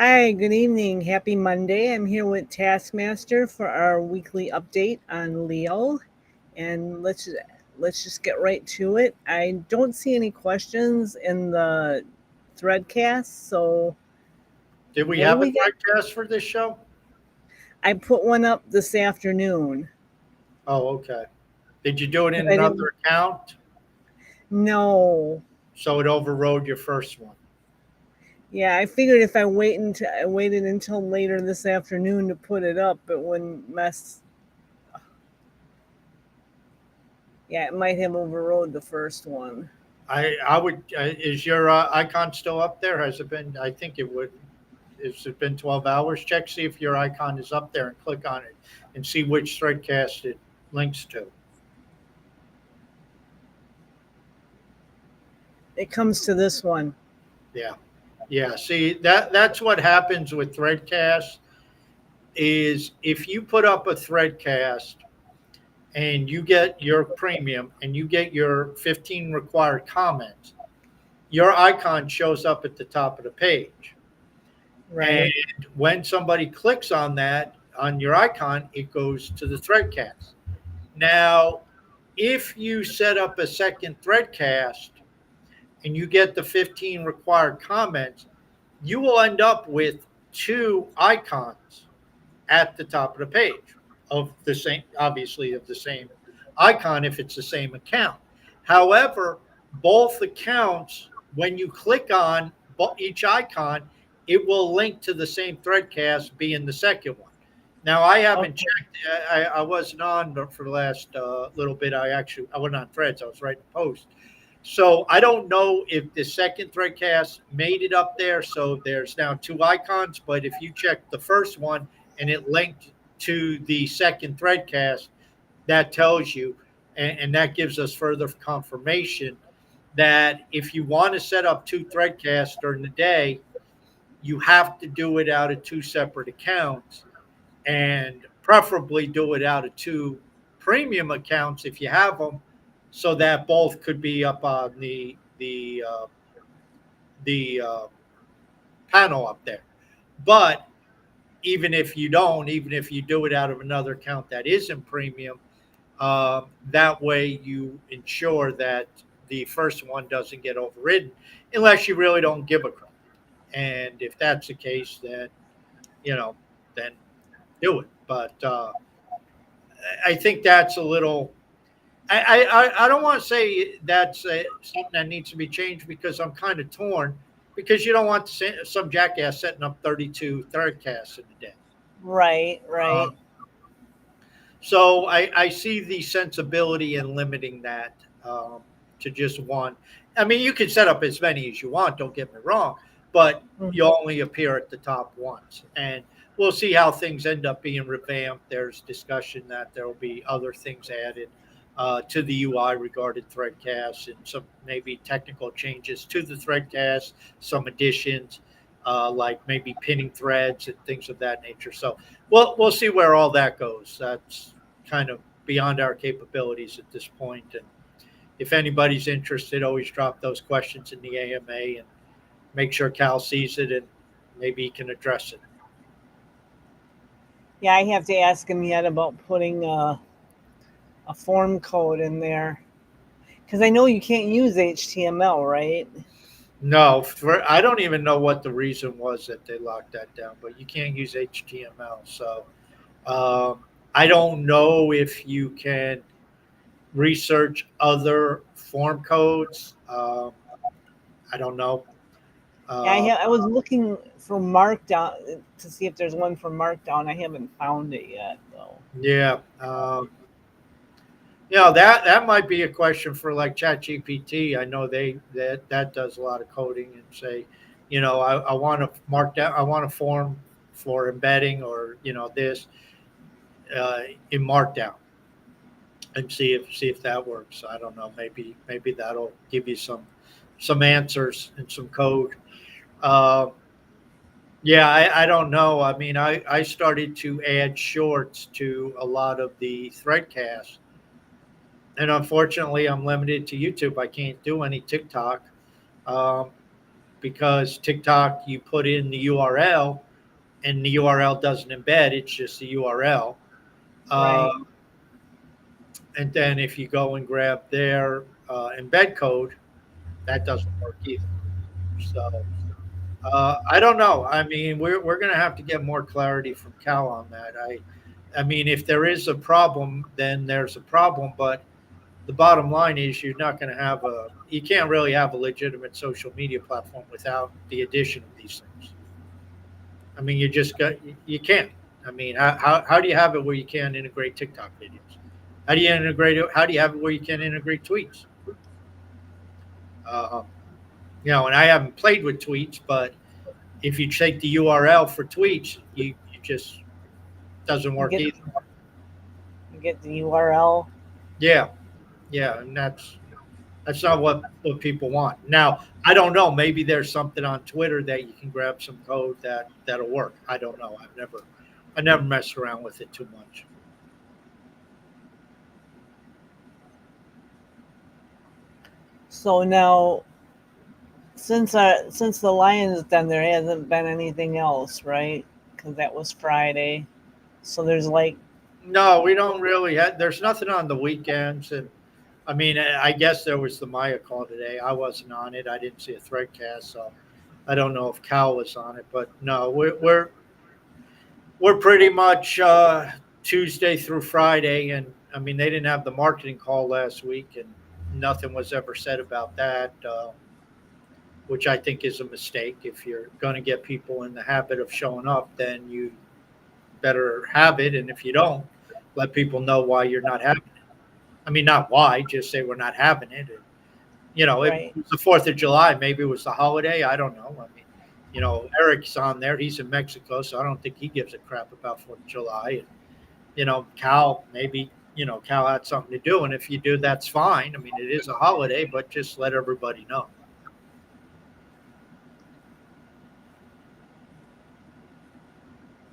Hi, good evening. Happy Monday. I'm here with Taskmaster for our weekly update on Leo. And let's just get right to it. I don't see any questions in the threadcast, so Did we what do have a we got? threadcast for this show? I put one up this afternoon. Oh, okay. Did you do it in I didn't another account? No. So it overrode your first one. Yeah, I figured if I waited until later this afternoon to put it up, it wouldn't mess. Yeah, it might have overrode the first one. I would. Is your icon still up there? Has it been? I think it would. Has it been 12 hours? Check, see if your icon is up there and click on it and see which threadcast it links to. It comes to this one. Yeah. Yeah. See, that's what happens with threadcast is if you put up a threadcast and you get your premium and you get your 15 required comments, your icon shows up at the top of the page. And Right. when somebody clicks on that, on your icon, it goes to the threadcast. Now, if you set up a second threadcast and you get the 15 required comments, you will end up with two icons at the top of the page of the same, obviously, of the same icon if it's the same account. However, both accounts, when you click on each icon, it will link to the same threadcast being the second one. Now, I haven't Okay. checked. I wasn't on for the last little bit. I went on threads. I was writing posts. So I don't know if the second threadcast made it up there. So there's now two icons. But if you check the first one and it linked to the second threadcast, that tells you, and that gives us further confirmation that if you want to set up two threadcasts during the day, you have to do it out of two separate accounts and preferably do it out of two premium accounts if you have them, so that both could be up on the panel up there. But even if you do it out of another account that isn't premium, that way you ensure that the first one doesn't get overridden, unless you really don't give a crap. And if that's the case, then you know, then do it. But I think that's a little. I don't want to say that's something that needs to be changed because I'm kind of torn because you don't want some jackass setting up 32 threadcasts in a day. Right, right. Um, so I see the sensibility in limiting that to just one. I mean, you can set up as many as you want. Don't get me wrong, but you Mhm. only appear at the top once, and we'll see how things end up being revamped. There's discussion that there will be other things added to the UI regarding Threadcast and some maybe technical changes to the Threadcast, some additions. Like maybe pinning threads and things of that nature. So we'll see where all that goes. That's kind of beyond our capabilities at this point. And if anybody's interested, always drop those questions in the AMA and make sure Cal sees it and maybe he can address it. Yeah, I have to ask him yet about putting a form code in there because I know you can't use HTML, right? No, I don't even know what the reason was that they locked that down, but you can't use HTML. So I don't know if you can research other form codes. I don't know. Yeah, Uh, I was looking for Markdown to see if there's one for Markdown. I haven't found it yet, though. yeah. That might be a question for like ChatGPT. I know that does a lot of coding and say, I want to mark down, I want a form for embedding or this uh, in Markdown and see if that works. I don't know. Maybe that'll give you some answers and some code. Uh, yeah, I don't know. I mean, I started to add shorts to a lot of the threadcasts, and unfortunately, I'm limited to YouTube. I can't do any TikTok. Um, because TikTok, you put in the URL and the URL doesn't embed, it's just the URL. Uh, Right. and then if you go and grab their embed code, that doesn't work either. So I don't know. I mean, we're going to have to get more clarity from Cal on that. I mean, if there is a problem, then there's a problem. But the bottom line is, you can't really have a legitimate social media platform without the addition of these things. I mean, you can't. I mean, how do you have it where you can't integrate TikTok videos? How do you integrate it? How do you have it where you can't integrate tweets? Uh, and I haven't played with tweets, but if you take the URL for tweets, you just doesn't You work get either. you get the URL. Yeah, yeah, and that's not what people want. Now, I don't know. Maybe there's something on Twitter that you can grab some code that'll work. I don't know. I never messed around with it too much. So now, since the Lions Den, there hasn't been anything else, right? Because that was Friday. So there's like, No, we don't really have. There's nothing on the weekends, and I mean, I guess there was the Maya call today. I wasn't on it. I didn't see a threadcast, so I don't know if Cal was on it. But no, we're pretty much Tuesday through Friday, and I mean, they didn't have the marketing call last week, and nothing was ever said about that, which I think is a mistake. If you're going to get people in the habit of showing up, then you better have it, and if you don't, let people know why you're not having it. I mean, not why, just say we're not having it. And, it right, was the 4th of July. Maybe it was the holiday. I don't know. I mean, Eric's on there. He's in Mexico, so I don't think he gives a crap about 4th of July. And, Cal, maybe, Cal had something to do. And if you do, that's fine. I mean, it is a holiday, but just let everybody know.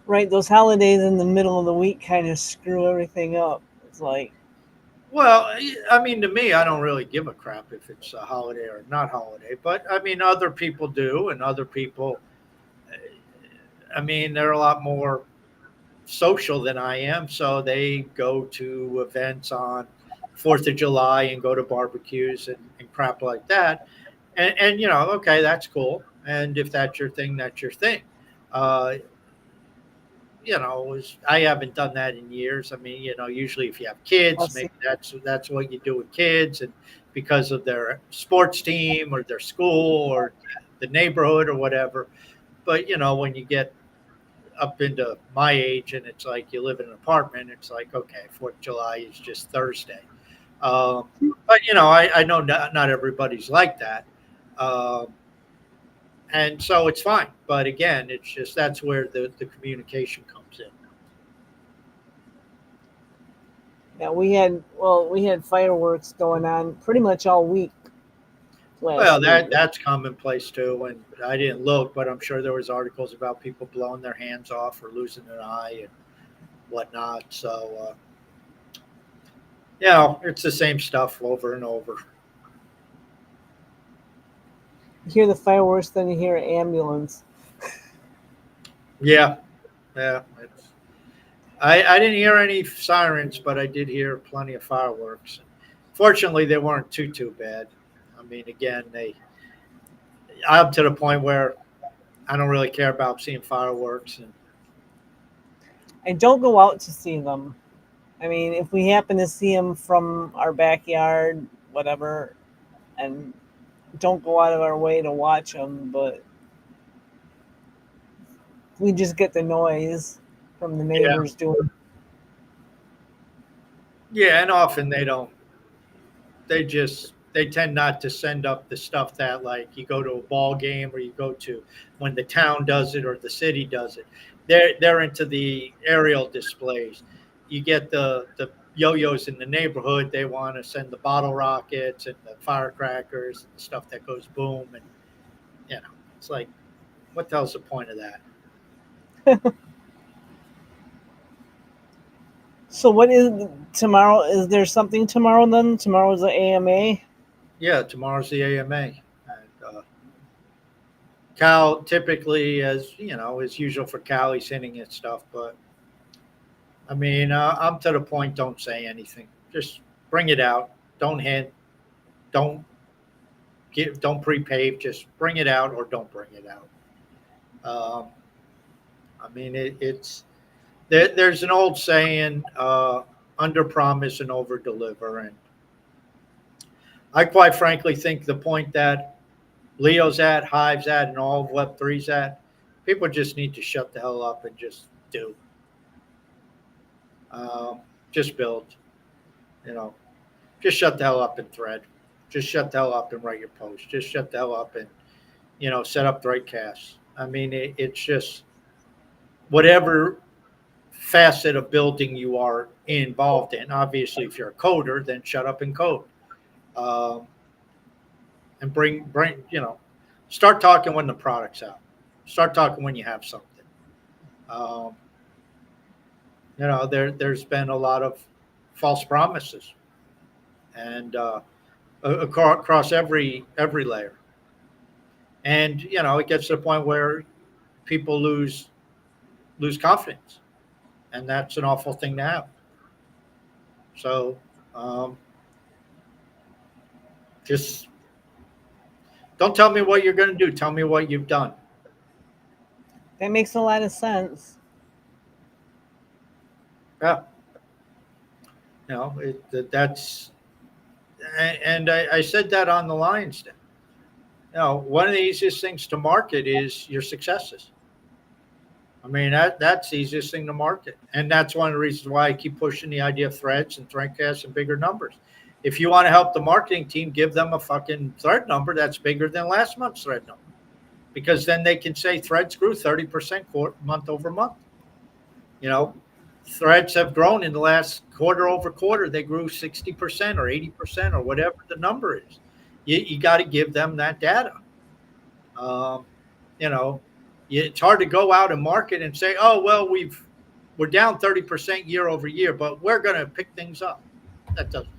right. Those holidays in the middle of the week kind of screw everything up. It's like, Well, I mean, to me, I don't really give a crap if it's a holiday or not holiday. But, I mean, other people do, and other people, I mean, they're a lot more social than I am, so they go to events on 4th of July and go to barbecues and crap like that. And okay, that's cool. And if that's your thing, that's your thing. Uh, I haven't done that in years. I mean, usually if you have I'll kids, see. maybe that's what you do with kids, and because of their sports team or their school or the neighborhood or whatever. But when you get up into my age and it's like you live in an apartment, it's like, okay, 4th of July is just Thursday. Um, but I know not everybody's like that. Um, and so it's fine. But again, it's just that's where the communication comes in. Yeah, we had fireworks going on pretty much all week Well, last week. that's commonplace too. And I didn't look, but I'm sure there was articles about people blowing their hands off or losing an eye and whatnot. So, it's the same stuff over and over. You hear the fireworks, then you hear an ambulance. Yeah, yeah. I didn't hear any sirens, but I did hear plenty of fireworks. Fortunately, they weren't too bad. I mean, again, I'm to the point where I don't really care about seeing fireworks, and And don't go out to see them. I mean, if we happen to see them from our backyard, whatever, and don't go out of our way to watch them, but we just get the noise from the yeah, neighbors doing. yeah, and often they don't. They tend not to send up the stuff that, like, you go to a ball game or you go to when the town does it or the city does it. They're into the aerial displays. You get the yo-yos in the neighborhood. They want to send the bottle rockets and the firecrackers and the stuff that goes boom, and it's like, what the hell's the point of that? So what is tomorrow? Is there something tomorrow then? Tomorrow's the AMA. Yeah, tomorrow's the AMA, and Cal typically, as you know, as usual for Cal, he's hinting at stuff. But I mean, I'm to the point. Don't say anything. Just bring it out. Don't hint. Don't don't pre-pave. Just bring it out or don't bring it out. Um, I mean, there's an old saying, under promise and over deliver. And I quite frankly think the point that Leo's at, Hive's at, and all of Web3's at, people just need to shut the hell up and just do. Just build, you know, just shut the hell up and thread. Just shut the hell up and write your post. Just shut the hell up and, set up threadcasts. I mean, it's just whatever facet of building you are involved in. Obviously, if you're a coder, then shut up and code. Um, and start talking when the product's out. Start talking when you have something. Um, there's been a lot of false promises, and across every layer. And it gets to the point where people lose confidence, and that's an awful thing to have. So just don't tell me what you're going to do. Tell me what you've done. That makes a lot of sense. Yeah. That's, and I said that on the Lions Den. One of the easiest things to market is your successes. I mean, that's the easiest thing to market. And that's one of the reasons why I keep pushing the idea of threads and threadcasts and bigger numbers. If you want to help the marketing team, give them a fucking thread number that's bigger than last month's thread number. Because then they can say threads grew 30% month over month. Threads have grown in the last quarter over quarter. They grew 60% or 80% or whatever the number is. You got to give them that data. It's hard to go out and market and say, oh, well, we're down 30% year over year, but we're going to pick things up. That doesn't.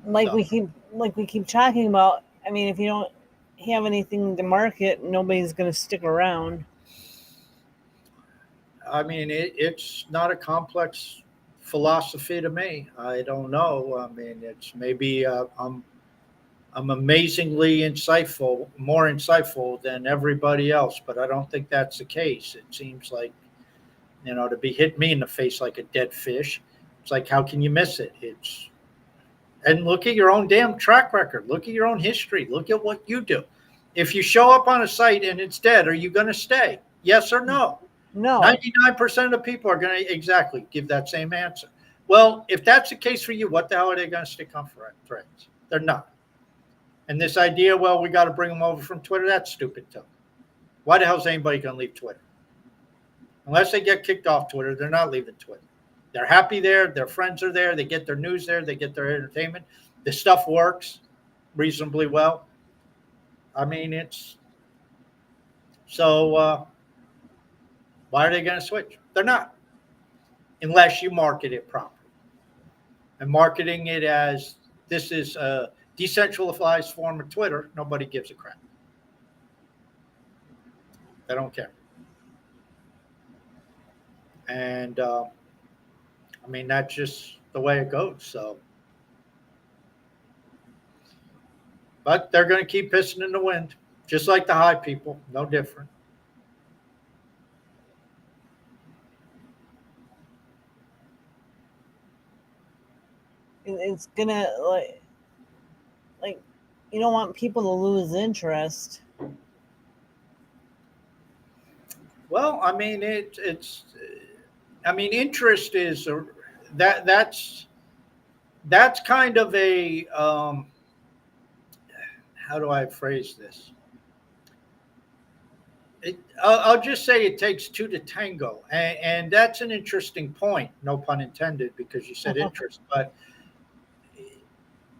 Like we keep talking about. I mean, if you don't have anything to market, nobody's going to stick around. I mean, it's not a complex philosophy to me. I don't know. I mean, it's maybe I'm amazingly insightful, more insightful than everybody else, but I don't think that's the case. It seems like, to be hit me in the face like a dead fish. It's like, how can you miss it? And look at your own damn track record. Look at your own history. Look at what you do. If you show up on a site and it's dead, are you going to stay? Yes or no? No. 99% of the people are going to exactly give that same answer. Well, if that's the case for you, what the hell are they going to stick on threads? They're not. And this idea, well, we got to bring them over from Twitter, that's stupid too. Why the hell is anybody going to leave Twitter? Unless they get kicked off Twitter, they're not leaving Twitter. They're happy there. Their friends are there. They get their news there. They get their entertainment. The stuff works reasonably well. I mean, so why are they going to switch? They're not, unless you market it properly. And marketing it as this is a decentralized form of Twitter, nobody gives a crap. They don't care. And I mean, that's just the way it goes. So, but they're going to keep pissing in the wind, just like the high people, no different. It's gonna like you don't want people to lose interest. Well, I mean, interest is that's kind of a how do I phrase this? I'll just say it takes two to tango, and that's an interesting point. No pun intended, because you said interest. But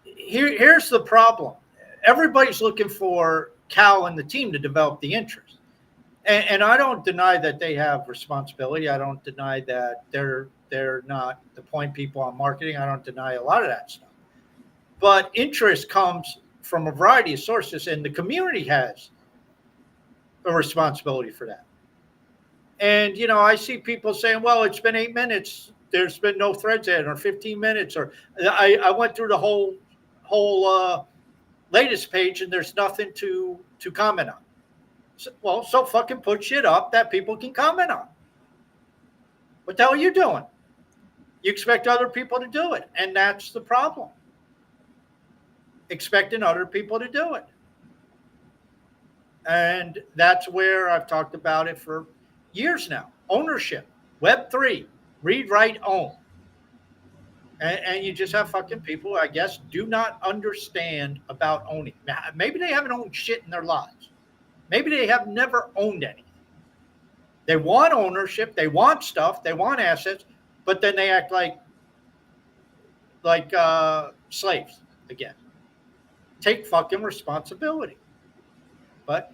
here's the problem: everybody's looking for Cal and the team to develop the interest. And I don't deny that they have responsibility. I don't deny that they're not the point people on marketing. I don't deny a lot of that stuff. But interest comes from a variety of sources, and the community has a responsibility for that. And I see people saying, "Well, it's been 8 minutes. There's been no threads in, or 15 minutes." Or I went through the whole latest page, and there's nothing to comment on. So fucking put shit up that people can comment on. What the hell are you doing? You expect other people to do it, and that's the problem. Expecting other people to do it. And that's where I've talked about it for years now. Ownership, Web3, read, write, own. And you just have fucking people, I guess, do not understand about owning. Maybe they haven't owned shit in their lives. Maybe they have never owned anything. They want ownership, they want stuff, they want assets, but then they act like slaves again. Take fucking responsibility. But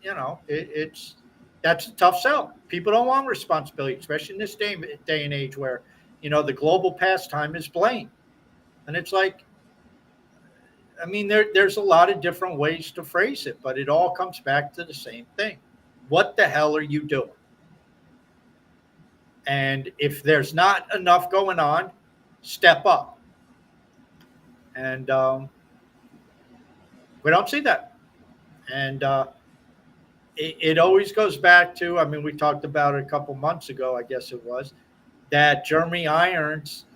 that's a tough sell. People don't want responsibility, especially in this day and age where the global pastime is blame. And it's like, I mean, there's a lot of different ways to phrase it, but it all comes back to the same thing. What the hell are you doing? And if there's not enough going on, step up. And we don't see that. And it always goes back to, I mean, we talked about it a couple months ago, I guess it was, that Jeremy Irons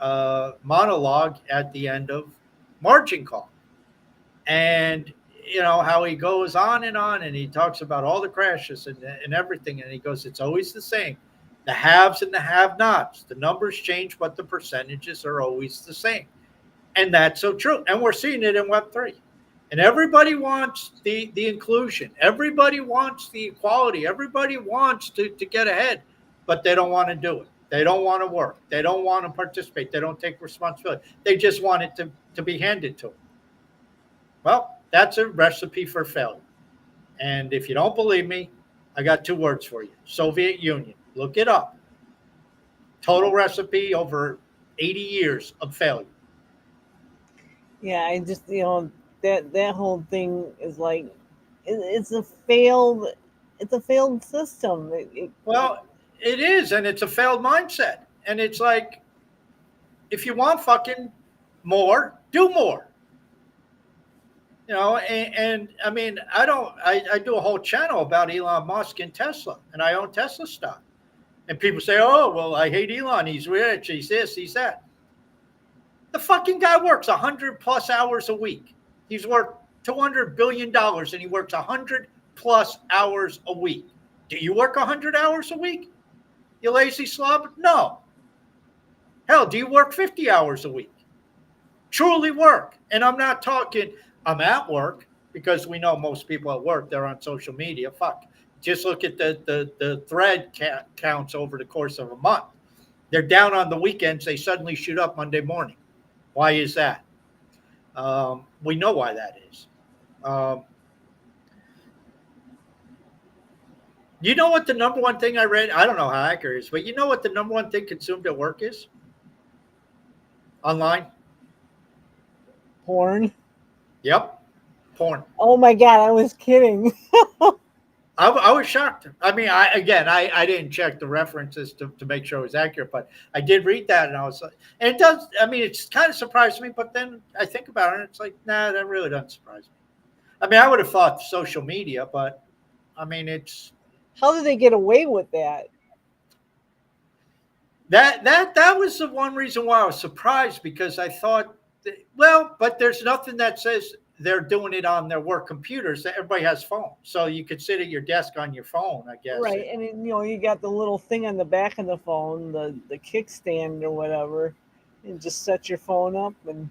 monologue at the end of Margin Call. And, how he goes on, and he talks about all the crashes and everything. And he goes, it's always the same. The haves and the have-nots. The numbers change, but the percentages are always the same. And that's so true. And we're seeing it in Web3. And everybody wants the inclusion. Everybody wants the equality. Everybody wants to get ahead, but they don't want to do it. They don't want to work. They don't want to participate. They don't take responsibility. They just want it to be handed to them. Well, that's a recipe for failure. And if you don't believe me, I got 2 words for you. Soviet Union. Look it up. Total recipe over 80 years of failure. Yeah, I just that whole thing is like it's a failed system. Well, it is, and it's a failed mindset. And it's like, if you want fucking more, do more. And I mean, I do a whole channel about Elon Musk and Tesla, and I own Tesla stock. And people say, "Oh, well, I hate Elon. He's rich. He's this, he's that." The fucking guy works 100+ hours a week. He's worth $200 billion, and he works 100+ hours a week. Do you work 100 hours a week? You lazy slob? No. Hell, do you work 50 hours a week? Truly work. And I'm not talking, I'm at work, because we know most people at work, they're on social media. Fuck. Just look at the thread counts over the course of a month. They're down on the weekends. They suddenly shoot up Monday morning. Why is that? We know why that is. You know what the number one thing I read? I don't know how accurate it is, but you know what the number one thing consumed at work is? Online? Porn. Yep. Porn. Oh my God, I was kidding. I was shocked. I mean, I didn't check the references to make sure it was accurate, but I did read that, and I was like, and it does. I mean, it's kind of surprised me, but then I think about it, and it's like, nah, that really doesn't surprise me. I mean, I would have thought social media, but I mean, it's How did they get away with that? that was the one reason why I was surprised, because I thought, but there's nothing that says they're doing it on their work computers. Everybody has phones, so you could sit at your desk on your phone, I guess. Right, and you got the little thing on the back of the phone, the kickstand or whatever, and just set your phone up and.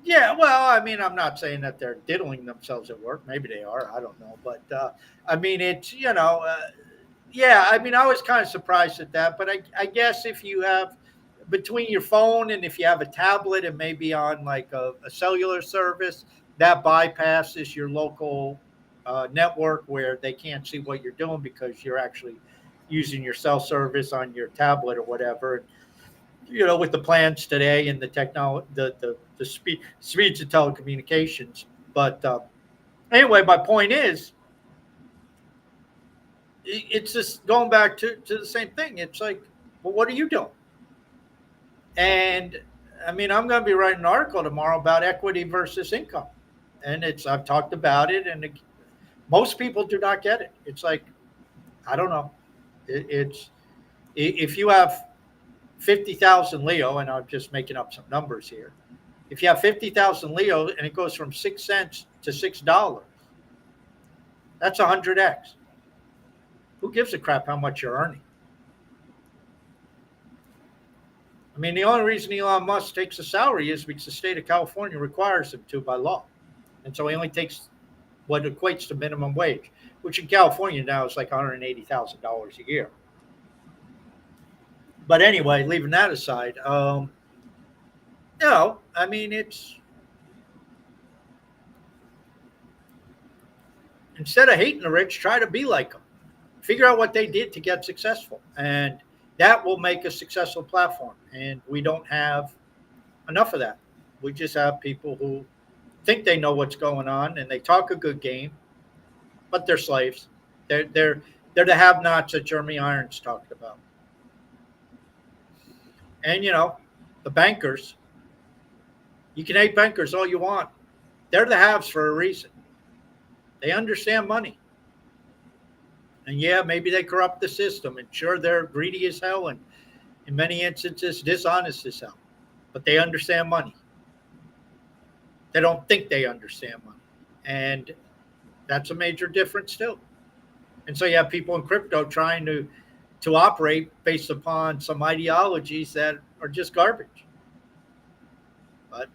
Yeah, well, I mean, I'm not saying that they're diddling themselves at work. Maybe they are. I don't know, but I mean, it's yeah. I mean, I was kind of surprised at that, but I guess if you have between your phone and if you have a tablet and maybe on like a cellular service, that bypasses your local network where they can't see what you're doing because you're actually using your cell service on your tablet or whatever. with the plans today and the technology, the speeds of telecommunications. But anyway, my point is, it's just going back to the same thing. It's like, well, what are you doing? And I mean, I'm going to be writing an article tomorrow about equity versus income, and I've talked about it, and most people do not get it. It's like, I don't know. It's if you have 50,000 Leo, and I'm just making up some numbers here. If you have 50,000 Leo and it goes from 6 cents to $6, that's 100x. Who gives a crap how much you're earning? I mean, the only reason Elon Musk takes a salary is because the state of California requires him to by law. And so he only takes what equates to minimum wage, which in California now is like $180,000 a year. But anyway, leaving that aside, I mean, it's instead of hating the rich, try to be like them. Figure out what they did to get successful, and that will make a successful platform. And we don't have enough of that. We just have people who think they know what's going on and they talk a good game, but they're slaves. They're the have-nots that Jeremy Irons talked about. And the bankers. You can hate bankers all you want. They're the haves for a reason. They understand money. And yeah, maybe they corrupt the system. And sure, they're greedy as hell and in many instances dishonest as hell. But they understand money. They don't think they understand money. And that's a major difference too. And so you have people in crypto trying to operate based upon some ideologies that are just garbage. But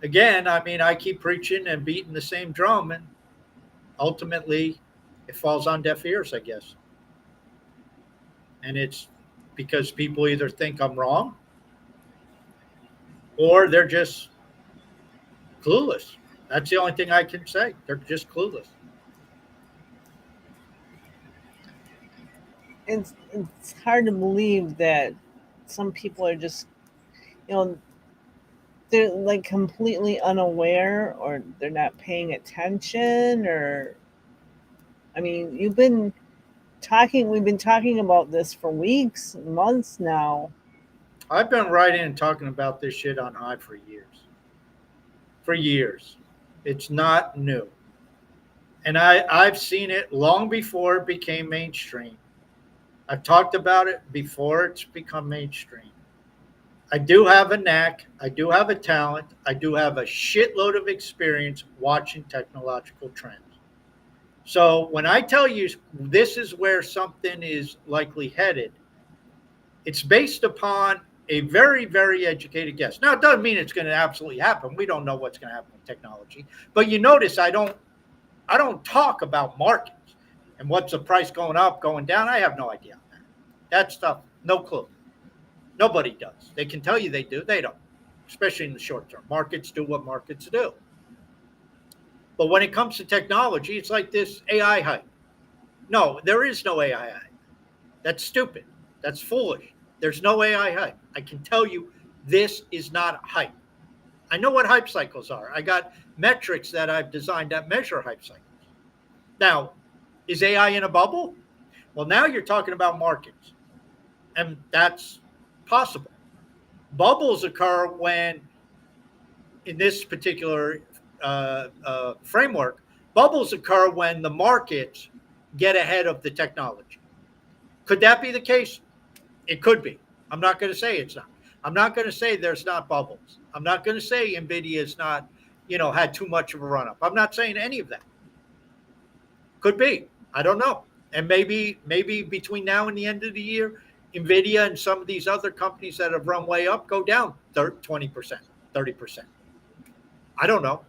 again, I mean, I keep preaching and beating the same drum, and ultimately it falls on deaf ears, I guess. And it's because people either think I'm wrong or they're just clueless. That's the only thing I can say. They're just clueless. It's hard to believe that some people are just, they're like completely unaware, or they're not paying attention, or I mean, we've been talking about this for weeks, months now. I've been writing and talking about this shit on Hive for years. For years. It's not new. And I've seen it long before it became mainstream. I've talked about it before it's become mainstream. I do have a knack. I do have a talent. I do have a shitload of experience watching technological trends. So when I tell you this is where something is likely headed, it's based upon a very, very educated guess. Now, it doesn't mean it's going to absolutely happen. We don't know what's going to happen with technology. But you notice I don't talk about markets and what's the price going up, going down. I have no idea on that. That stuff, no clue. Nobody does. They can tell you they do. They don't, especially in the short term. Markets do what markets do. But when it comes to technology, it's like this AI hype. No, there is no AI hype. That's stupid. That's foolish. There's no AI hype. I can tell you this is not hype. I know what hype cycles are. I got metrics that I've designed that measure hype cycles. Now, is AI in a bubble? Well, now you're talking about markets, and that's possible. Bubbles occur when, in this particular framework, bubbles occur when the markets get ahead of the technology. Could that be the case? It could be. I'm not going to say it's not. I'm not going to say there's not bubbles. I'm not going to say NVIDIA's not, had too much of a run up. I'm not saying any of that. Could be. I don't know. And maybe between now and the end of the year, NVIDIA and some of these other companies that have run way up go down 20%, 30%. I don't know.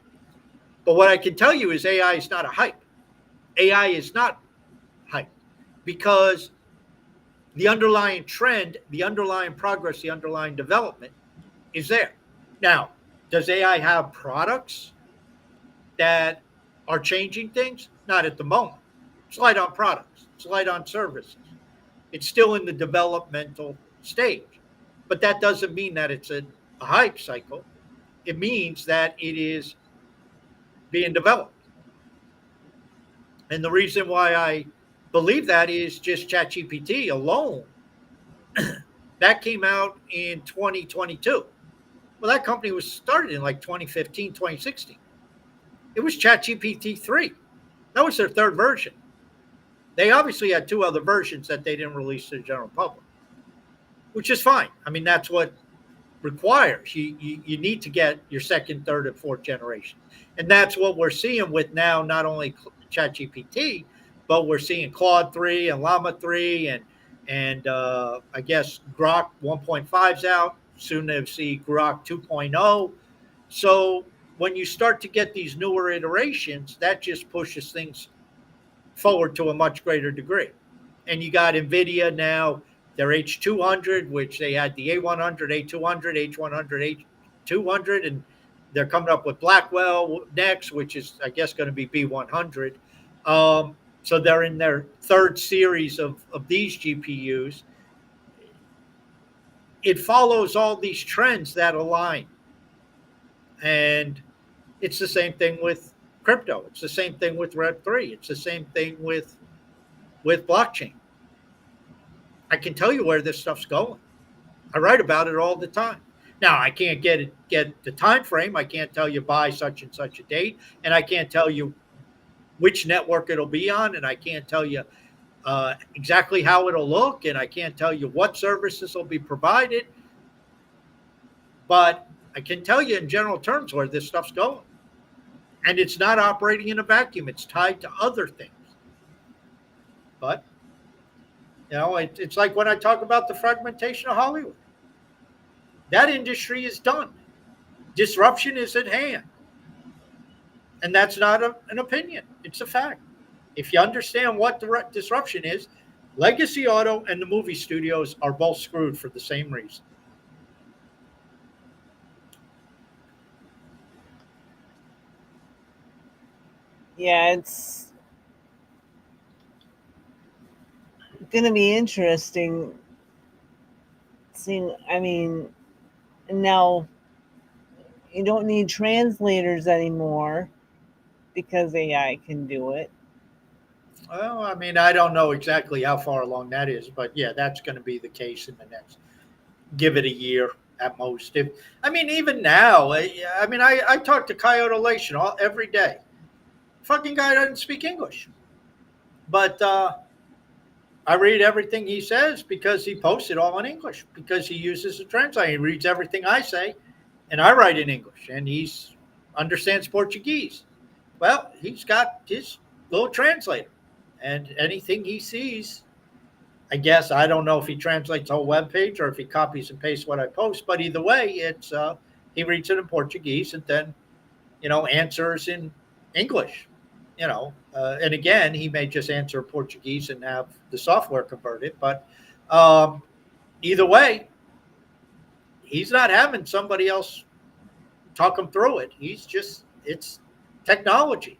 But what I can tell you is AI is not a hype. AI is not hype because the underlying trend, the underlying progress, the underlying development is there. Now, does AI have products that are changing things? Not at the moment. It's light on products. It's light on services. It's still in the developmental stage. but that doesn't mean that it's a hype cycle. It means that it is being developed. And the reason why I believe that is just ChatGPT alone. That came out in 2022. Well, that company was started in like 2015, 2016. It was ChatGPT 3. That was their third version. They obviously had two other versions that they didn't release to the general public, which is fine. I mean, that's what requires. You need to get your second, third, and fourth generation. And that's what we're seeing with now not only ChatGPT, but we're seeing Claude 3 and Llama 3 and I guess Grok 1.5's out. Soon they'll see Grok 2.0. So when you start to get these newer iterations, that just pushes things forward to a much greater degree. And you got NVIDIA now, their H200, which they had the A100, A200, H100, H200, and they're coming up with Blackwell next, which is, I guess, going to be B100. So they're in their third series of these GPUs. It follows all these trends that align. And it's the same thing with crypto. It's the same thing with Web3. It's the same thing with blockchain. I can tell you where this stuff's going. I write about it all the time. Now I can't get the time frame. I can't tell you by such and such a date, and I can't tell you which network it'll be on, and I can't tell you exactly how it'll look, and I can't tell you what services will be provided. But I can tell you in general terms where this stuff's going, and it's not operating in a vacuum. It's tied to other things. But it's like when I talk about the fragmentation of Hollywood. That industry is done. Disruption is at hand. And that's not an opinion. It's a fact. If you understand what the disruption is, Legacy Auto and the movie studios are both screwed for the same reason. Yeah, it's going to be interesting seeing. I mean, now you don't need translators anymore because AI can do it. Well, I mean, I don't know exactly how far along that is, but yeah, that's going to be the case in the next, give it a year at most. Even now, I talk to Coyote Elation every day. Fucking guy doesn't speak English, but I read everything he says because he posts it all in English because he uses a translator. He reads everything I say, and I write in English, and he understands Portuguese. Well, he's got his little translator, and anything he sees, I guess, I don't know if he translates the whole web page or if he copies and pastes what I post, but either way, it's he reads it in Portuguese and then answers in English. And again, he may just answer Portuguese and have the software convert it, but either way, he's not having somebody else talk him through it. It's technology.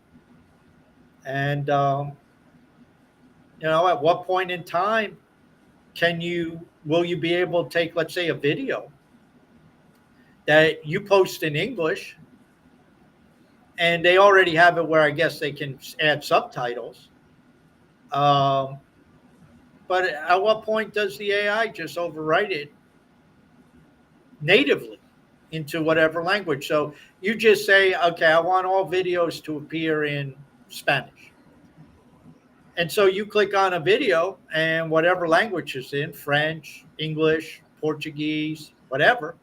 And, at what point in time will you be able to take, let's say, a video that you post in English and they already have it where I guess they can add subtitles. But at what point does the AI just overwrite it natively into whatever language? So you just say, okay, I want all videos to appear in Spanish. And so you click on a video and whatever language is in, French, English, Portuguese, whatever,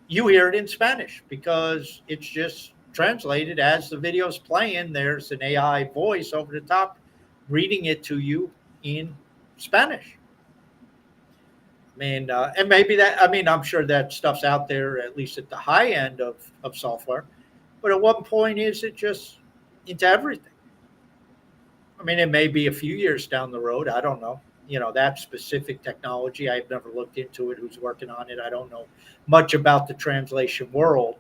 you hear it in Spanish because it's just translated as the video's playing. There's an AI voice over the top reading it to you in Spanish. And maybe that, I'm sure that stuff's out there, at least at the high end of software. But at what point is it just into everything? It may be a few years down the road. I don't know. That specific technology, I've never looked into it, who's working on it. I don't know much about the translation world.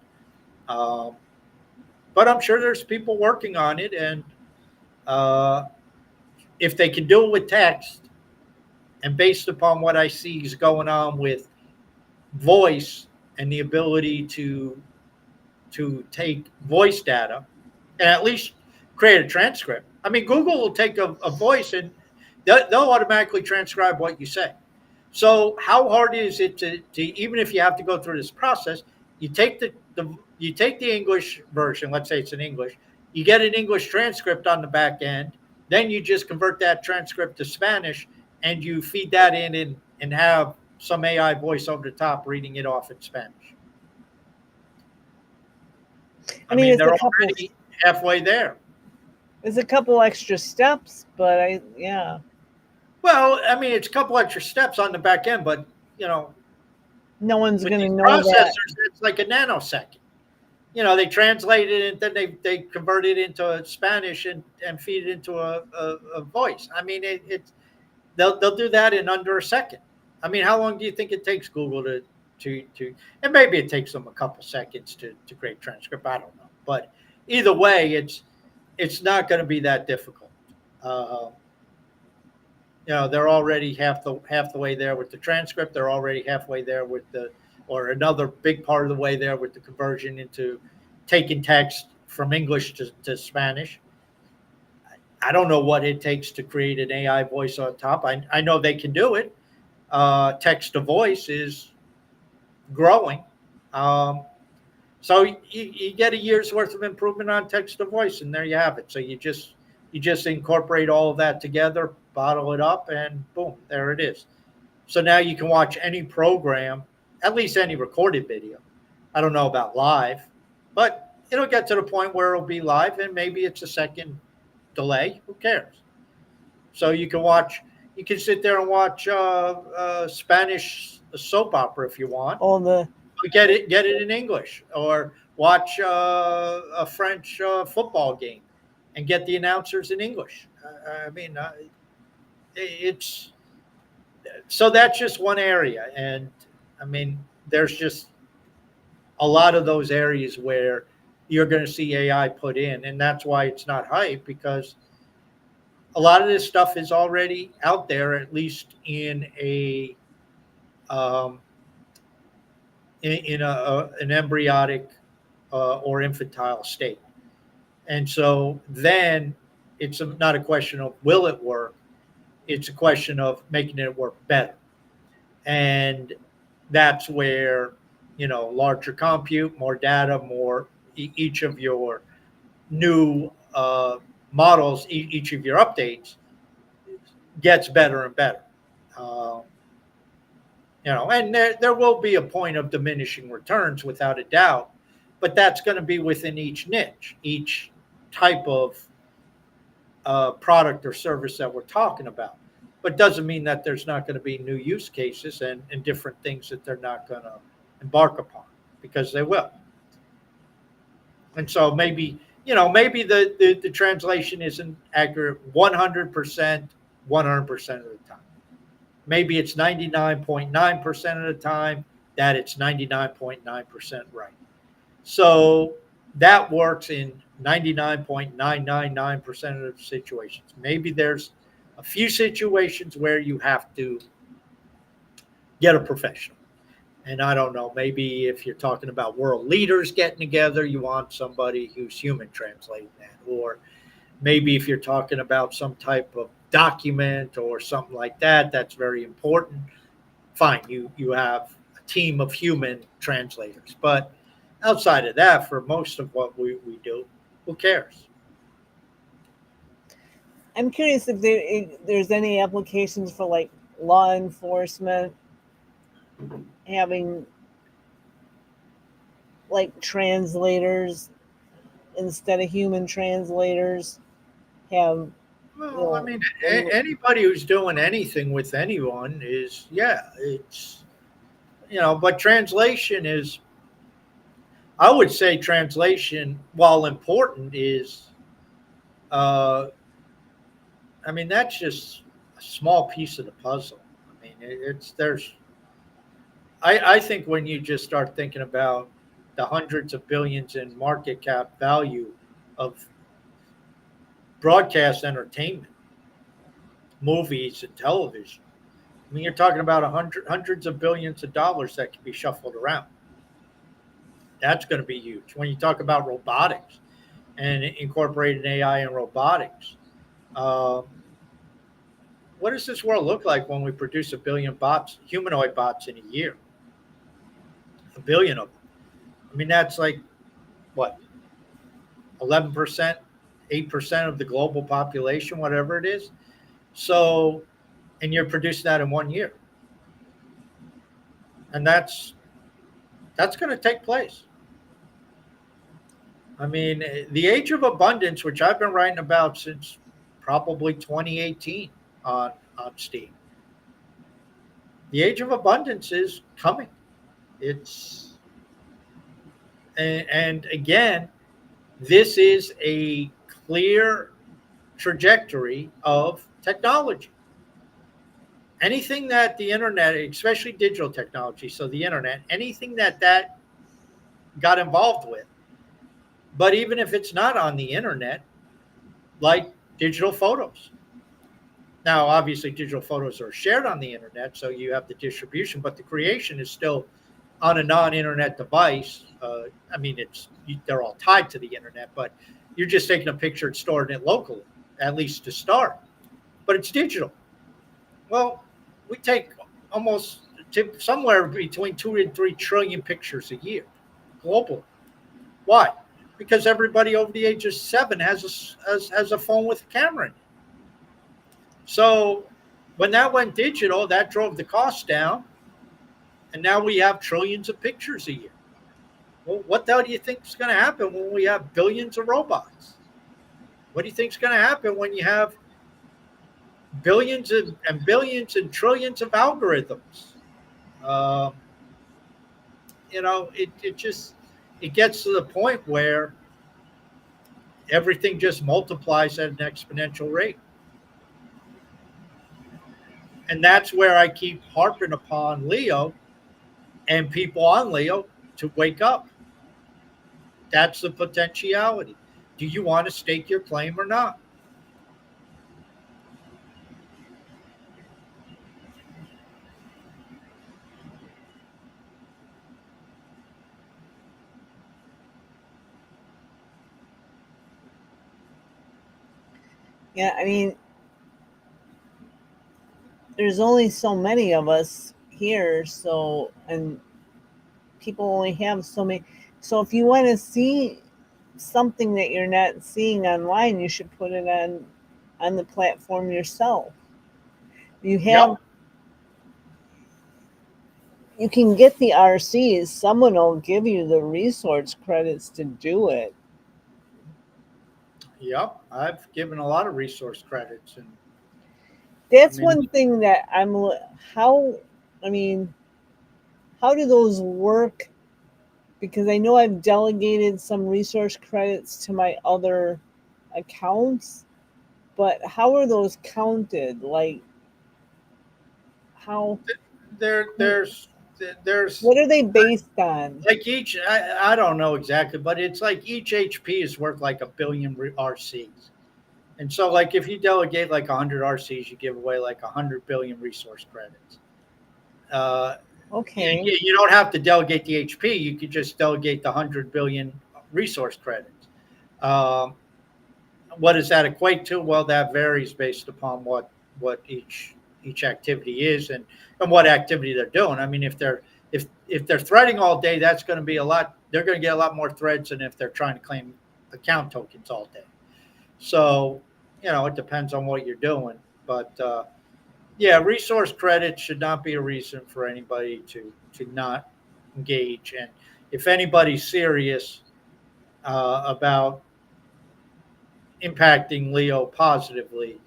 But I'm sure there's people working on it. And if they can do it with text, and based upon what I see is going on with voice and the ability to take voice data and at least create a transcript. I mean, Google will take a voice and they'll automatically transcribe what you say. So how hard is it to even if you have to go through this process, you take you take the English version, let's say it's in English, you get an English transcript on the back end, then you just convert that transcript to Spanish and you feed that in and have some AI voice over the top reading it off in Spanish. I I mean, mean, it's a they're couple. already halfway there. It's a couple extra steps, but yeah, Well, I mean, it's a couple extra steps on the back end, but you know, no one's with going to these know that. processors, it's like a nanosecond. You know, they translate it and then they convert it into Spanish and feed it into a voice. I mean, they'll do that in under a second. I mean, how long do you think it takes Google to and maybe it takes them a couple seconds to create transcript. I don't know, but either way, it's not going to be that difficult. Uh, you know, they're already half the way there with the transcript. They're already halfway there with the or another big part of the way there with the conversion into taking text from English to Spanish. I don't know what it takes to create an AI voice on top. I know they can do it. Text to voice is growing. Um, so you get a year's worth of improvement on text to voice, and there you have it. So you just incorporate all of that together, bottle it up, and boom, there it is. So now you can watch any program, at least any recorded video. I don't know about live, but it'll get to the point where it'll be live, and maybe it's a second delay. Who cares? So you can sit there and watch Spanish soap opera if you want. All the Get it in English, or watch a French football game and get the announcers in English. I mean, it's so that's just one area, and I mean, there's just a lot of those areas where you're going to see AI put in, and that's why it's not hype because a lot of this stuff is already out there, at least in a um, in an embryonic or infantile state. And so then not a question of will it work, it's a question of making it work better. And that's where, larger compute, more data, more each of your new models, each of your updates gets better and better. Uh, and there will be a point of diminishing returns without a doubt, but that's going to be within each niche, each type of product or service that we're talking about. But doesn't mean that there's not going to be new use cases and different things that they're not going to embark upon, because they will. And so maybe the translation isn't accurate 100%, 100% of the time. Maybe it's 99.9% of the time that it's 99.9% right. So that works in 99.999% of the situations. Maybe there's a few situations where you have to get a professional. And I don't know, maybe if you're talking about world leaders getting together, you want somebody who's human translating that. Or maybe if you're talking about some type of document or something like that, that's very important. Fine, you have a team of human translators. But outside of that, for most of what we do, who cares? I'm curious if there's any applications for like law enforcement having like translators instead of human translators have Well, I mean, anybody who's doing anything with anyone is, yeah, it's, but translation is, I would say translation, while important, is, uh, I mean, that's just a small piece of the puzzle. I mean, I think when you just start thinking about the hundreds of billions in market cap value of broadcast entertainment, movies, and television, I mean, you're talking about hundreds of billions of dollars that can be shuffled around. That's going to be huge. When you talk about robotics and incorporating AI and robotics, uh, what does this world look like when we produce a billion bots, humanoid bots, in a year? A billion of them. I mean, that's like what, 11%, 8% of the global population, whatever it is. So, and you're producing that in 1 year, and that's going to take place. I mean, the age of abundance, which I've been writing about since probably 2018 on Steam, the age of abundance is coming. It's and again, this is a clear trajectory of technology. Anything that the internet, especially digital technology, so the internet, anything that got involved with, but even if it's not on the internet, like digital photos. Now, obviously, digital photos are shared on the internet, so you have the distribution, but the creation is still on a non-internet device. I mean, they're all tied to the internet, but you're just taking a picture and storing it locally, at least to start. But it's digital. Well, we take almost somewhere between 2 and 3 trillion pictures a year, globally. Why? Because everybody over the age of 7 has a phone with a camera in it. So when that went digital, that drove the cost down, and now we have trillions of pictures a year. Well, what the hell do you think is going to happen when we have billions of robots? What do you think is going to happen when you have billions and billions and trillions of algorithms? Um, it just it gets to the point where everything just multiplies at an exponential rate, and that's where I keep harping upon Leo and people on Leo to wake up. That's the potentiality. Do you want to stake your claim or not? Yeah, I mean, there's only so many of us here, so and people only have so many. So if you want to see something that you're not seeing online, you should put it on the platform yourself. You have Yep. you can get the RCs. Someone will give you the resource credits to do it. Yep. I've given a lot of resource credits, and I That's mean, one thing that how I mean, how do those work? Because I know I've delegated some resource credits to my other accounts, but how are those counted? Like how there, there's, there's what are they based on? like I don't know exactly, but it's like each HP is worth like a billion RCs. And so, like, if you delegate like 100 RCs, you give away like 100 billion resource credits. Uh, Okay. you don't have to delegate the HP. You could just delegate the 100 billion resource credits. Um, what does that equate to? Well, that varies based upon what each activity is and what activity they're doing. I mean, if they're threading all day, that's going to be a lot. They're going to get a lot more threads than if they're trying to claim account tokens all day. So, it depends on what you're doing. But yeah, resource credit should not be a reason for anybody to not engage. And if anybody's serious about impacting Leo positively,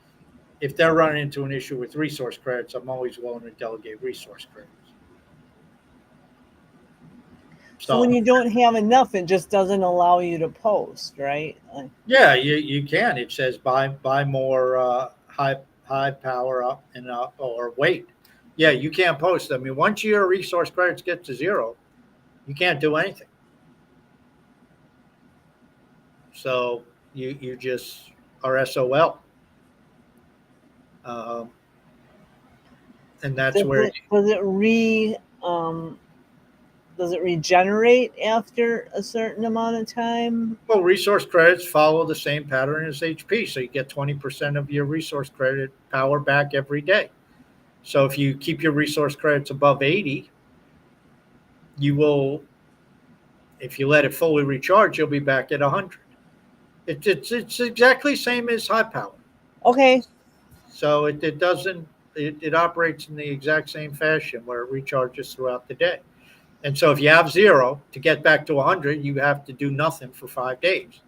if they're running into an issue with resource credits, I'm always willing to delegate resource credits. So when So you don't have enough, it just doesn't allow you to post, right? yeah, you can. It says buy more high power up and up or wait. Yeah, you can't post. I mean, once your resource credits get to zero, you can't do anything. So you just are SOL. Um, and that's where does it does it regenerate after a certain amount of time? well, resource credits follow the same pattern as HP, so you get 20% of your resource credit power back every day. So if you keep your resource credits above 80, you will, if you let it fully recharge, you'll be back at 100. It's exactly same as high power. Okay. So it doesn't, it operates in the exact same fashion where it recharges throughout the day. And so if you have zero, to get back to 100, you have to do nothing for 5 days.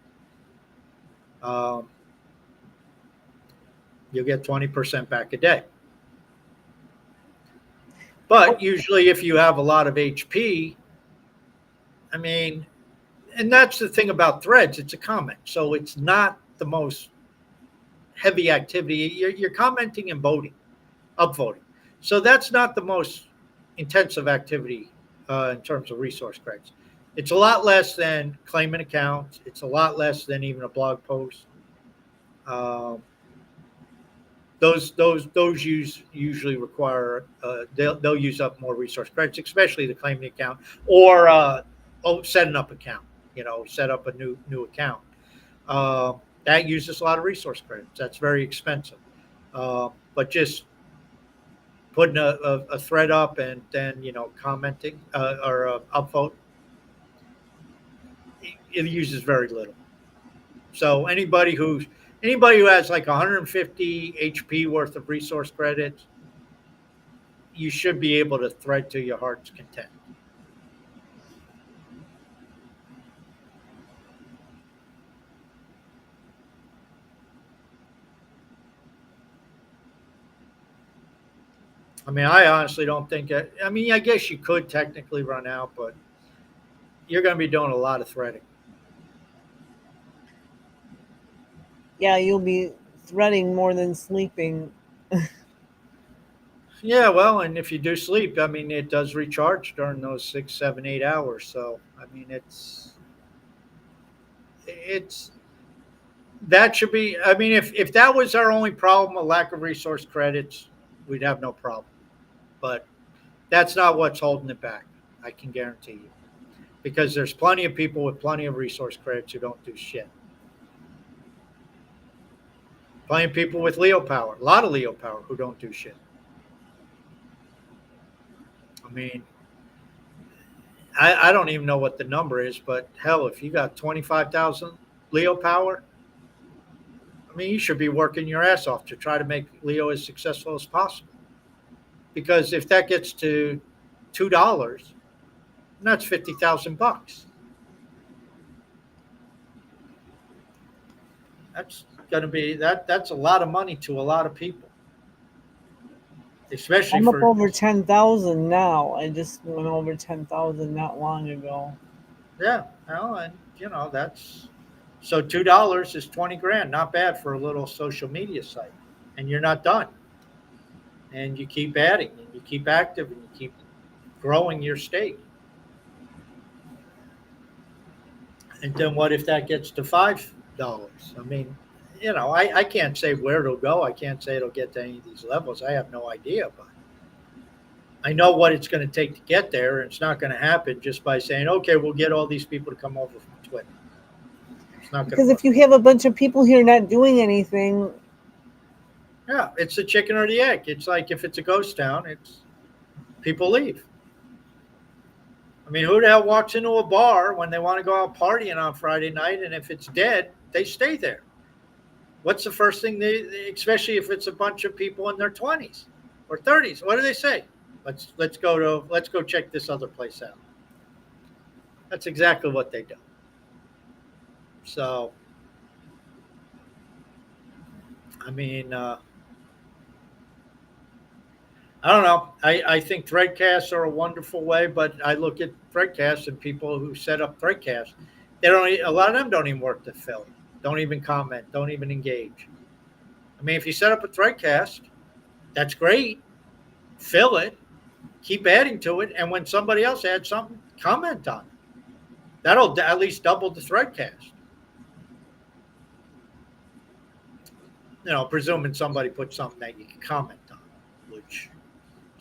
Um, you'll get 20% back a day. But usually, if you have a lot of HP, I mean, and that's the thing about threads, it's a comment. So it's not the most heavy activity. You're commenting and voting, upvoting. So that's not the most intensive activity in terms of resource credits. It's a lot less than claiming accounts. It's a lot less than even a blog post. Um, those usually require they'll use up more resource credits, especially the claiming account or setting up account. Set up a new account. Uh, that uses a lot of resource credits. That's very expensive. But just putting a thread up and then commenting or upvote, it uses very little. So anybody who has like 150 HP worth of resource credits, you should be able to thread to your heart's content. I mean, I honestly don't think that. I mean, I guess you could technically run out, but you're going to be doing a lot of threading. Yeah, you'll be threading more than sleeping. Yeah, well, and if you do sleep, I mean, it does recharge during those 6, 7, 8 hours. So, I mean, it's that should be. I mean, if that was our only problem, a lack of resource credits, we'd have no problem. But that's not what's holding it back. I can guarantee you, because there's plenty of people with plenty of resource credits who don't do shit. Plenty of people with Leo power, a lot of Leo power who don't do shit. I mean, I don't even know what the number is, but hell, if you got 25,000 Leo power, I mean, you should be working your ass off to try to make Leo as successful as possible. Because if that gets to $2, that's $50,000. That's going to be that's a lot of money to a lot of people, especially I'm up for. over 10,000 now. I just went over 10,000 not long ago. Yeah, well, and that's so $2 is 20 grand. Not bad for a little social media site, and you're not done. And you keep adding, and you keep active, and you keep growing your stake. And then what if that gets to $5? I mean, I can't say where it'll go. I can't say it'll get to any of these levels. I have no idea, but I know what it's going to take to get there, and it's not going to happen just by saying, "Okay, we'll get all these people to come over from Twitter." It's not going Because to if work. you have a bunch of people here not doing anything, Yeah, it's the chicken or the egg. It's like if it's a ghost town, it's people leave. I mean, who the hell walks into a bar when they want to go out partying on Friday night, and if it's dead, they stay there? What's the first thing especially if it's a bunch of people in their 20s or 30s? What do they say? Let's go check this other place out. That's exactly what they do. So, I mean, I don't know. I think threadcasts are a wonderful way, but I look at threadcasts and people who set up threadcasts. A lot of them don't even work to fill, don't even comment, don't even engage. I mean, if you set up a threadcast, that's great. Fill it, keep adding to it, and when somebody else adds something, comment on it. That'll at least double the threadcast. Presuming somebody puts something that you can comment on, which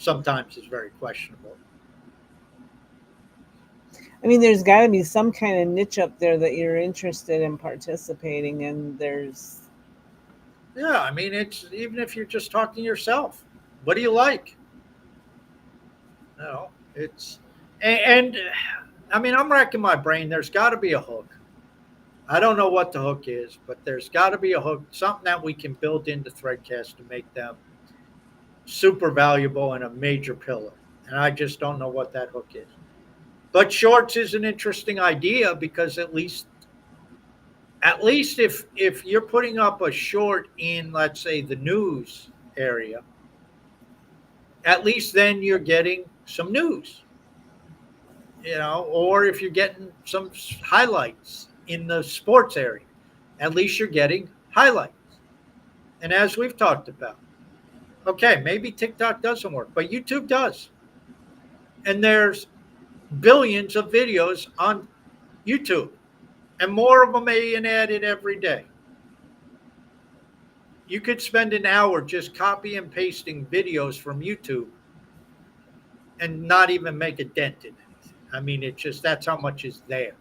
sometimes is very questionable. I mean, there's got to be some kind of niche up there that you're interested in participating in. There's, Yeah, I mean, it's even if you're just talking to yourself, what do you like? You know, it's and I mean, I'm racking my brain. There's got to be a hook. I don't know what the hook is, but there's got to be a hook, something that we can build into Threadcast to make them super valuable and a major pillar. And I just don't know what that hook is. But shorts is an interesting idea because at least if you're putting up a short in, let's say, the news area, at least then you're getting some news, or if you're getting some highlights in the sports area, at least you're getting highlights. And as we've talked about, okay, maybe TikTok doesn't work, but YouTube does. And there's billions of videos on YouTube, and more of them being added every day. You could spend an hour just copy and pasting videos from YouTube and not even make a dent in anything. I mean, it's just that's how much is there.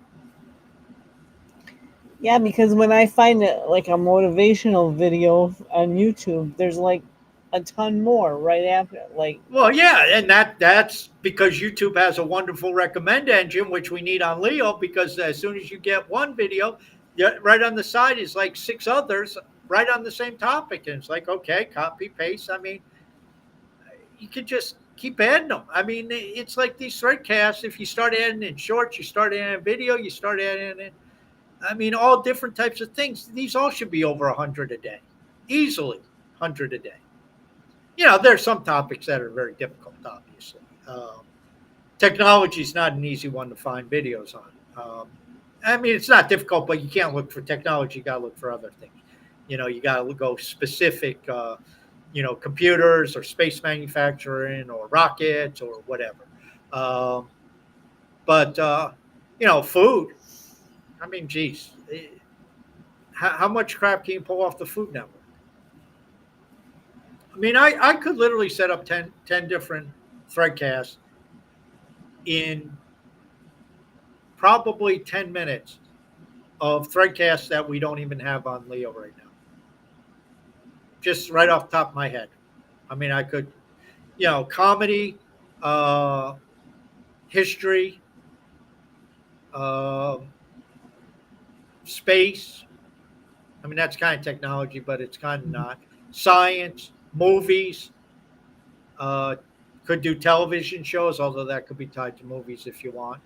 yeah, because when I find it like a motivational video on YouTube, there's like a ton more right after. Like, Well, yeah, and that's because YouTube has a wonderful recommend engine, which we need on Leo. Because as soon as you get one video, yeah, right on the side is like six others right on the same topic, and it's like, okay, copy paste. I mean, you could just keep adding them. I mean, it's like these threadcasts. If you start adding in shorts, you start adding in video, you start adding in. I mean, all different types of things. These all should be over 100 a day, easily 100 a day. There's some topics that are very difficult, obviously. Technology is not an easy one to find videos on. I mean, it's not difficult, but you can't look for technology. You got to look for other things. You got to go specific, computers or space manufacturing or rockets or whatever. Um, but food. I mean, geez, how much crap can you pull off the Food Network? I mean, I could literally set up 10 different threadcasts in probably 10 minutes of threadcasts that we don't even have on Leo right now. Just right off the top of my head. I mean, I could, comedy, uh, history, uh, space. I mean, that's kind of technology, but it's kind of not. Science, movies, uh, could do television shows, although that could be tied to movies if you want.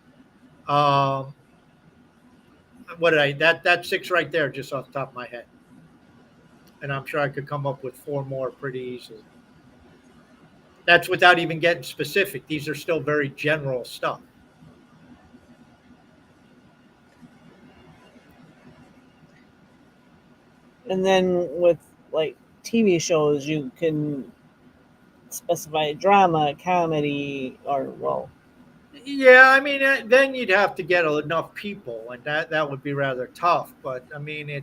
Um, what did I? That's six right there, just off the top of my head, and I'm sure I could come up with four more pretty easily. That's without even getting specific. These are still very general stuff. and then with like TV shows, you can specify drama, comedy, or well, Yeah, I mean, then you'd have to get enough people, and that would be rather tough. But I mean, I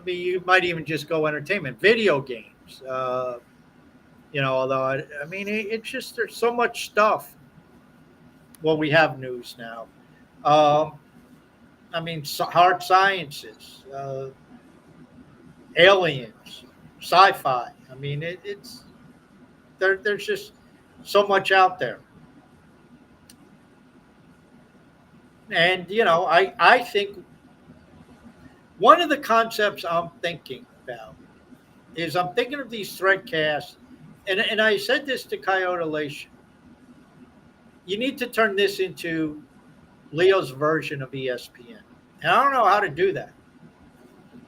mean, you might even just go entertainment, video games. Although I mean, it's just there's so much stuff. Well, we have news now. Um, I mean, hard sciences, aliens, sci-fi. I mean, it's there's just so much out there. And I think one of the concepts I'm thinking about is I'm thinking of these threadcasts, and I said this to Coyote Lation. You need to turn this into Leo's version of ESPN. And I don't know how to do that,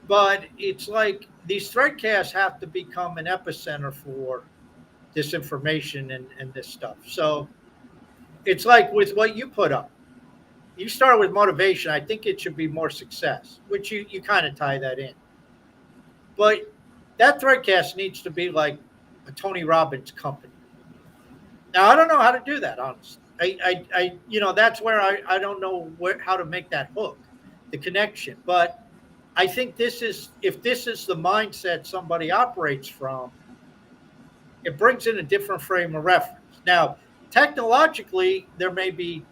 but it's like these threadcasts have to become an epicenter for this information and this stuff. So it's like with what you put up. You start with motivation. I think it should be more success, which you kind of tie that in. But that threadcast needs to be like a Tony Robbins company. Now I don't know how to do that, honestly. That's where I don't know how to make that hook, the connection. But I think this is if this is the mindset somebody operates from, it brings in a different frame of reference. Now, technically there may be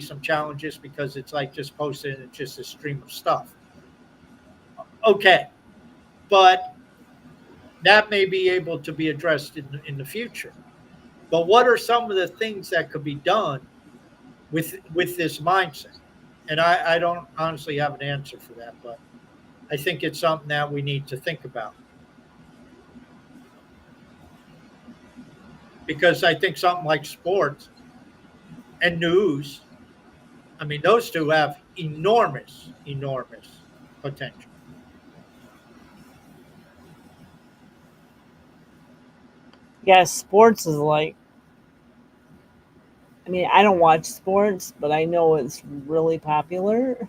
some challenges because it's like just posting it's just a stream of stuff. Okay, but that may be able to be addressed in the future. But what are some of the things that could be done with this mindset? And I don't honestly have an answer for that, but I think it's something that we need to think about because I think something like sports and news, I mean, those two have enormous, enormous potential. Yeah, sports is like, I mean, I don't watch sports, but I know it's really popular.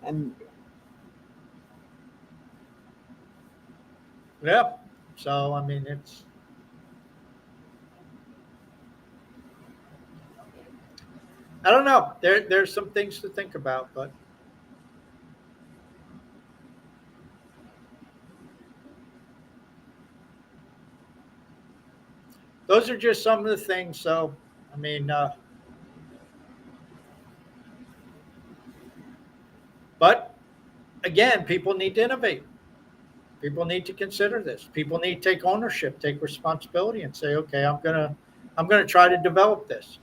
And Yeah. So I mean, it's I don't know. There's some things to think about, but those are just some of the things. So I mean, but again, people need to innovate. People need to consider this. People need to take ownership, take responsibility, and say, okay, I'm gonna try to develop this.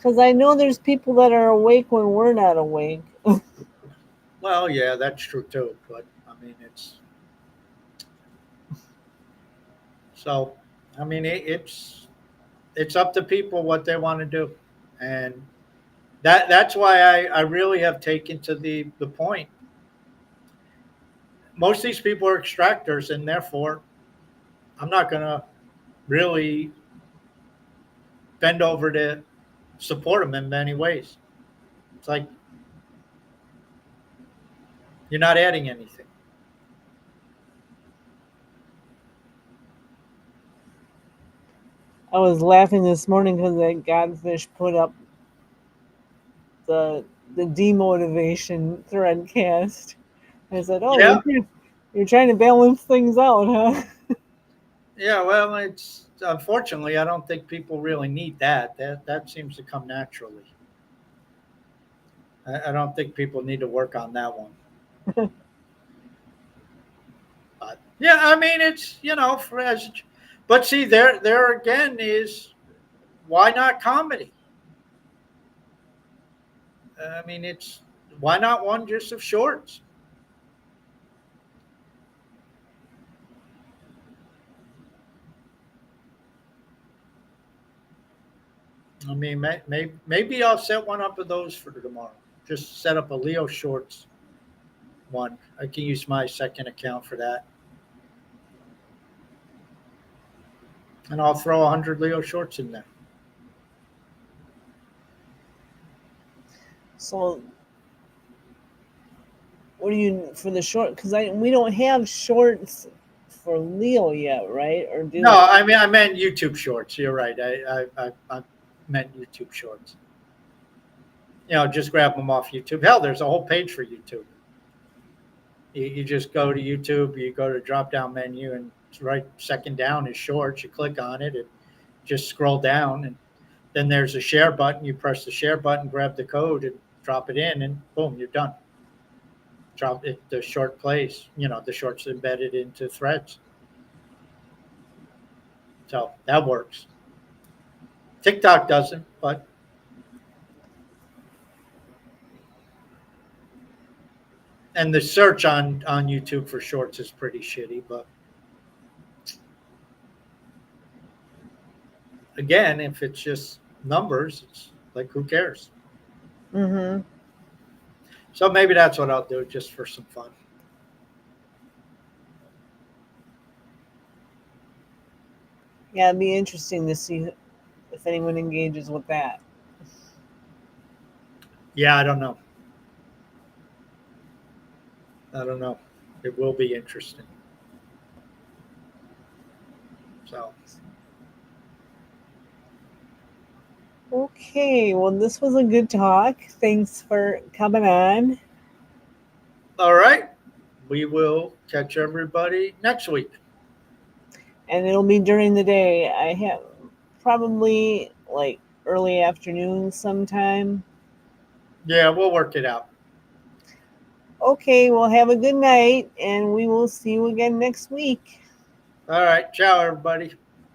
because I know there's people that are awake when we're not awake. Well, yeah, that's true too. But I mean, so. I mean, it's up to people what they want to do, and that's why I really have taken to the point. Most of these people are extractors, and therefore, I'm not going to really bend over to support them in many ways. It's like you're not adding anything. I was laughing this morning because that Godfish put up the the demotivation threadcast. I said, "Oh, Yeah, you're trying to balance things out, huh?" yeah. Well, it's unfortunately, I don't think people really need that. That seems to come naturally. I don't think people need to work on that one. But yeah, I mean, it's for as, but see, there again is why not comedy? I mean, it's why not one just of shorts? I mean, maybe I'll set one up of those for tomorrow. Just set up a Leo shorts one. I can use my second account for that, and I'll throw 100 Leo shorts in there. So, what do you for the short? Because we don't have shorts for Leo yet, right? Or do No, we? I mean I meant YouTube shorts. You're right. I meant YouTube shorts. Just grab them off YouTube. Hell, there's a whole page for YouTube. You just go to YouTube, you go to drop down menu, and it's right second down is shorts. You click on it, and just scroll down, and then there's a share button. You press the share button, grab the code, and drop it in, and boom, you're done. Drop it. The short plays. The shorts embedded into threads. So that works. TikTok doesn't, but and the search on YouTube for shorts is pretty shitty. But again, if it's just numbers, it's like who cares? Mm-hmm. So maybe that's what I'll do just for some fun. Yeah, it'd be interesting to see if anyone engages with that. Yeah, I don't know. I don't know. It will be interesting. So, Okay, well, this was a good talk. Thanks for coming on. all right. we will catch everybody next week. And it'll be during the day. I have probably like early afternoon sometime. Yeah, we'll work it out. Okay, well, have a good night, and we will see you again next week. All right. Ciao, everybody.